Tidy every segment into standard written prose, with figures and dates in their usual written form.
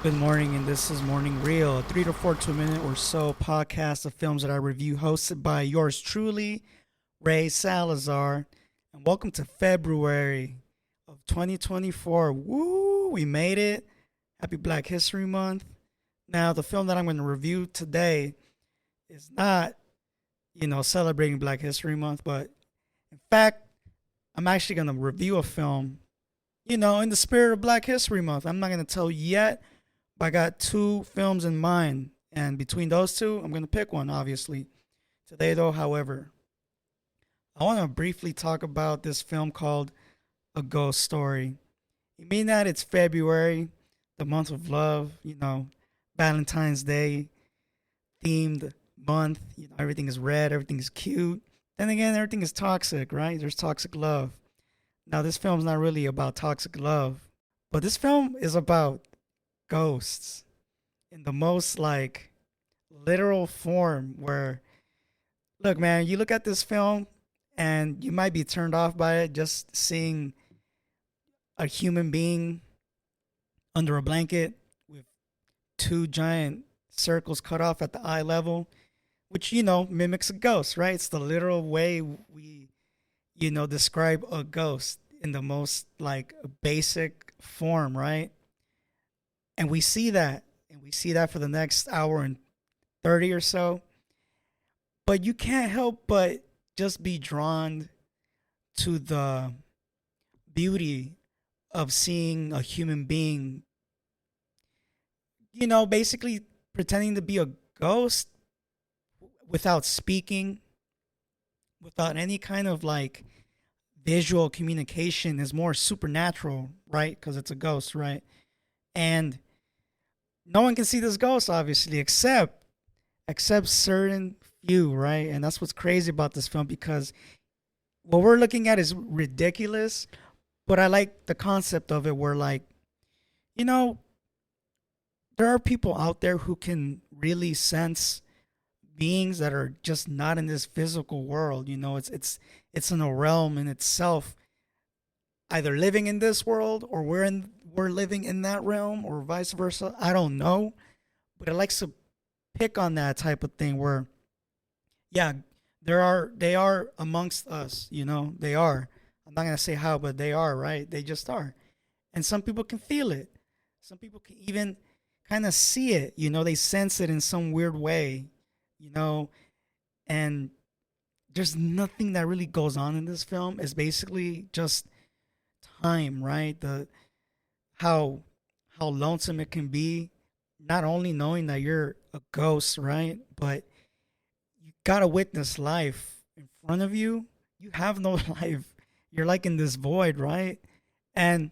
Good morning, and this is Morning Reel, a 3 to 4 2 minute or so podcast of films that I review, hosted by yours truly, Ray Salazar. And welcome to February of 2024. Woo, we made it. Happy Black History Month. Now, the film that I'm going to review today is not, celebrating Black History Month, but in fact, I'm actually going to review a film, in the spirit of Black History Month. I'm not going to tell you yet, but I got two films in mind, and between those two, I'm going to pick one, obviously. Today, though, however, I want to briefly talk about this film called A Ghost Story. You mean that it's February, the month of love, Valentine's Day themed month. Everything is red, everything is cute. Then again, everything is toxic, right? There's toxic love. Now, this film's not really about toxic love, but this film is about ghosts in the most like literal form. Where, look, man, you look at this film and you might be turned off by it, just seeing a human being under a blanket with two giant circles cut off at the eye level, which mimics a ghost, right? It's the literal way we describe a ghost in the most like basic form, right? And we see that, and we see that for the next hour and 30 or so. But you can't help but just be drawn to the beauty of seeing a human being, basically pretending to be a ghost without speaking, without any kind of like visual communication. Is more supernatural, right? Because it's a ghost, right? And no one can see this ghost, obviously, except certain few, right? And that's what's crazy about this film, because what we're looking at is ridiculous, but I like the concept of it, where like, you know, there are people out there who can really sense beings that are just not in this physical world. It's in a realm in itself, either living in this world, or we're living in that realm, or vice versa. I don't know, but it likes to pick on that type of thing where, yeah, they are amongst us. They are. I'm not gonna say how, but they are, right. They just are, and some people can feel it. Some people can even kind of see it. They sense it in some weird way. You know, and there's nothing that really goes on in this film. It's basically just time, right? The how how lonesome it can be, not only knowing that you're a ghost, right? But you gotta witness life in front of you. You have no life. You're like in this void, right? And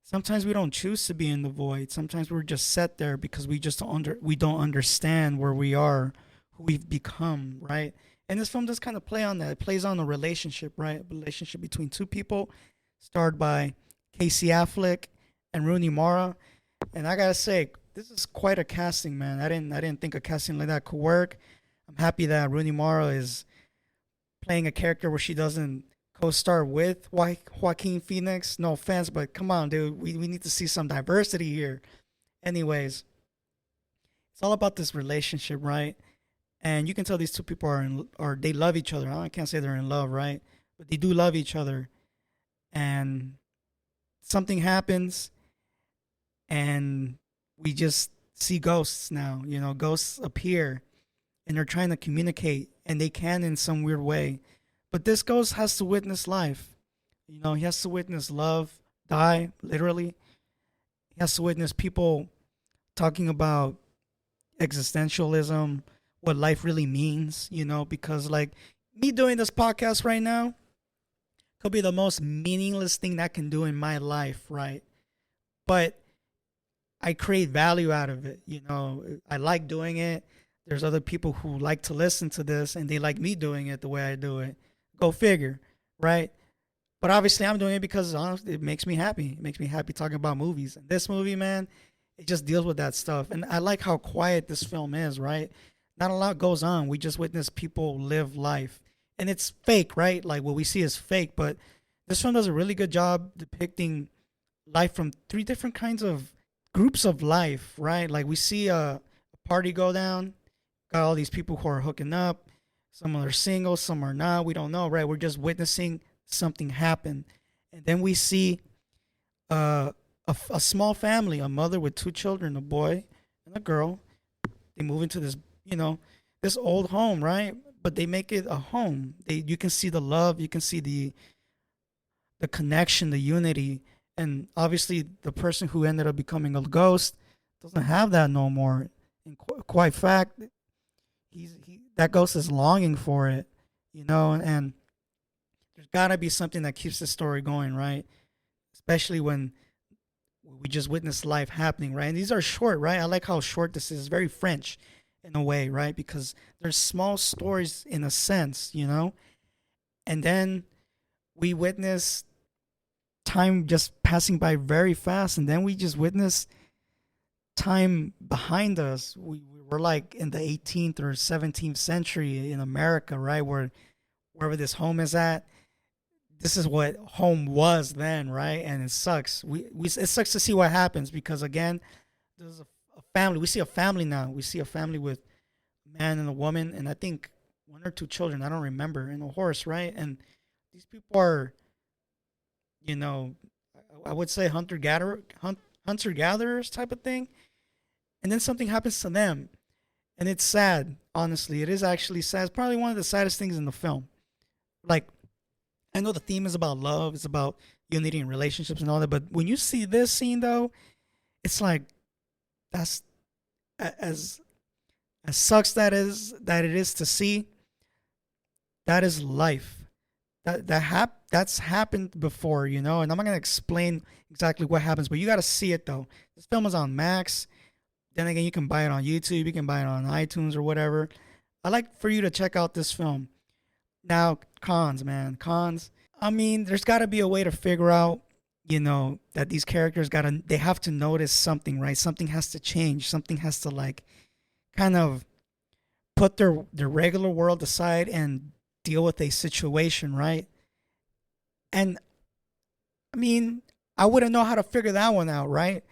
sometimes we don't choose to be in the void. Sometimes we're just set there because we don't understand where we are, who we've become, right? And this film does kind of play on that. It plays on a relationship, right? A relationship between two people, starred by Casey Affleck and Rooney Mara. And I gotta say, this is quite a casting, man. I didn't think a casting like that could work. I'm happy that Rooney Mara is playing a character where she doesn't co-star with Joaquin Phoenix. No offense, but come on, dude. We need to see some diversity here. Anyways, it's all about this relationship, right? And you can tell these two people or they love each other. I can't say they're in love, right? But they do love each other. And something happens, and we just see ghosts now. Ghosts appear, and they're trying to communicate, and they can in some weird way. But this ghost has to witness life. He has to witness love die, literally. He has to witness people talking about existentialism, what life really means, because like me doing this podcast right now could be the most meaningless thing that I can do in my life, right? But I create value out of it. I like doing it. There's other people who like to listen to this, and they like me doing it the way I do it. Go figure, right? But obviously, I'm doing it because honestly, it makes me happy. It makes me happy talking about movies. And this movie, man, it just deals with that stuff. And I like how quiet this film is, right? Not a lot goes on. We just witness people live life. And it's fake, right? Like what we see is fake. But this film does a really good job depicting life from three different kinds of groups of life, right? Like we see a party go down, got all these people who are hooking up. Some are single, some are not. We don't know, right? We're just witnessing something happen. And then we see uh, a small family, a mother with two children, a boy and a girl. They move into this, you know, this old home, right? But they make it a home. You can see the love, you can see the connection, the unity, and obviously the person who ended up becoming a ghost doesn't have that no more. And quite fact, that ghost is longing for it, you know, and there's gotta be something that keeps the story going, right? Especially when we just witness life happening, right? And these are short, right? I like how short this is. Very French in a way, right? Because there's small stories in a sense, you know? And then we witness time just passing by very fast, and then we just witness time behind us. We're like in the 18th or 17th century in America, right? Wherever this home is at, this is what home was then, right? And it sucks. It sucks to see what happens because again, there's a family. We see a family now. We see a family with a man and a woman, and I think one or two children. I don't remember, and a horse, right? And these people are, you know, I would say hunter gatherers type of thing. And then something happens to them, and it's sad. Honestly, it is actually sad. It's probably one of the saddest things in the film. Like, I know the theme is about love, it's about unity and relationships and all that, but when you see this scene though, it's like that's as sucks that it is to see. That is life. That's happened before, you know. And I'm not gonna explain exactly what happens, but you got to see it though. This film is on Max. Then again, you can buy it on YouTube. You can buy it on iTunes or whatever. I like for you to check out this film. Now, cons, man, cons. I mean, there's got to be a way to figure out, you know, that these characters they have to notice something, right? Something has to change. Something has to like kind of put their regular world aside and deal with a situation, right? And I mean, I wouldn't know how to figure that one out, right?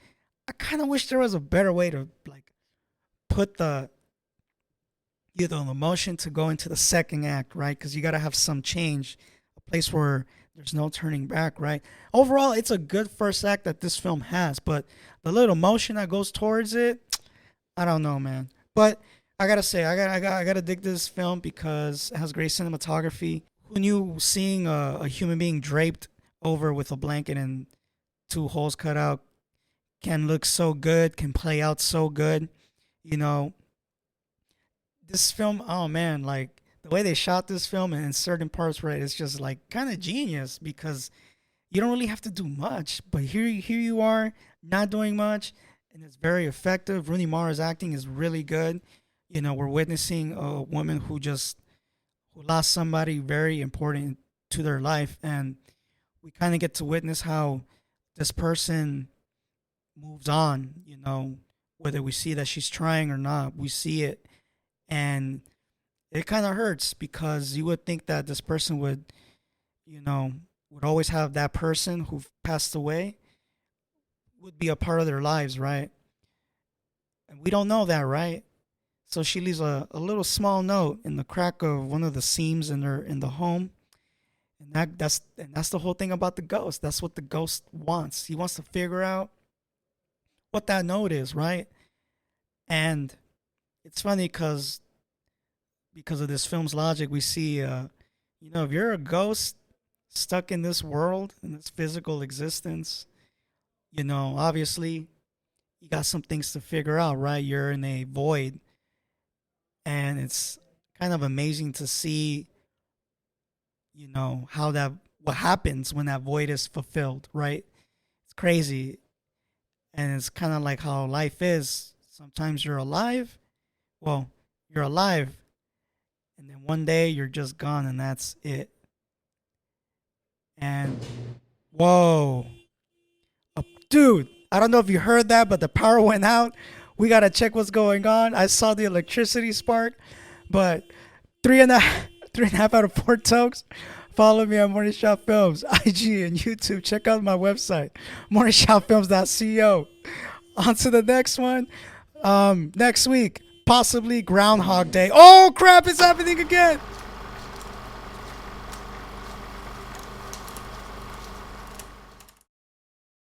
I kind of wish there was a better way to like put the the emotion to go into the second act, right? Because you got to have some change, a place where there's no turning back, right? Overall, it's a good first act that this film has, but the little emotion that goes towards it, I don't know, man. But I gotta say, I gotta dig this film because it has great cinematography. Who knew seeing a human being draped over with a blanket and two holes cut out can look so good, can play out so good, you know? This film, oh man, like the way they shot this film and in certain parts, right, it's just like kind of genius because you don't really have to do much, but here you are not doing much, and it's very effective. Rooney Mara's acting is really good. You know, we're witnessing a woman who lost somebody very important to their life, and we kind of get to witness how this person moves on. You know, whether we see that she's trying or not, we see it, and it kind of hurts because you would think that this person would, you know, would always have that person who passed away would be a part of their lives, right? And we don't know that, right? So she leaves a little small note in the crack of one of the seams in the home. And that's the whole thing about the ghost. That's what the ghost wants. He wants to figure out what that note is, right? And it's funny because of this film's logic, we see you know, if you're a ghost stuck in this world, in this physical existence, you know, obviously you got some things to figure out, right? You're in a void, and it's kind of amazing to see, you know, what happens when that void is fulfilled, right? It's crazy, and it's kind of like how life is. Sometimes you're alive, well, you're alive, and then one day you're just gone, and that's it. And whoa, dude, I don't know if you heard that, but the power went out. We gotta check what's going on. I saw the electricity spark, but three and a half out of four tokes. Follow me on Morning Shot Films, IG and YouTube. Check out my website, morningshotfilms.co. On to the next one. Next week, possibly Groundhog Day. Oh crap! It's happening again.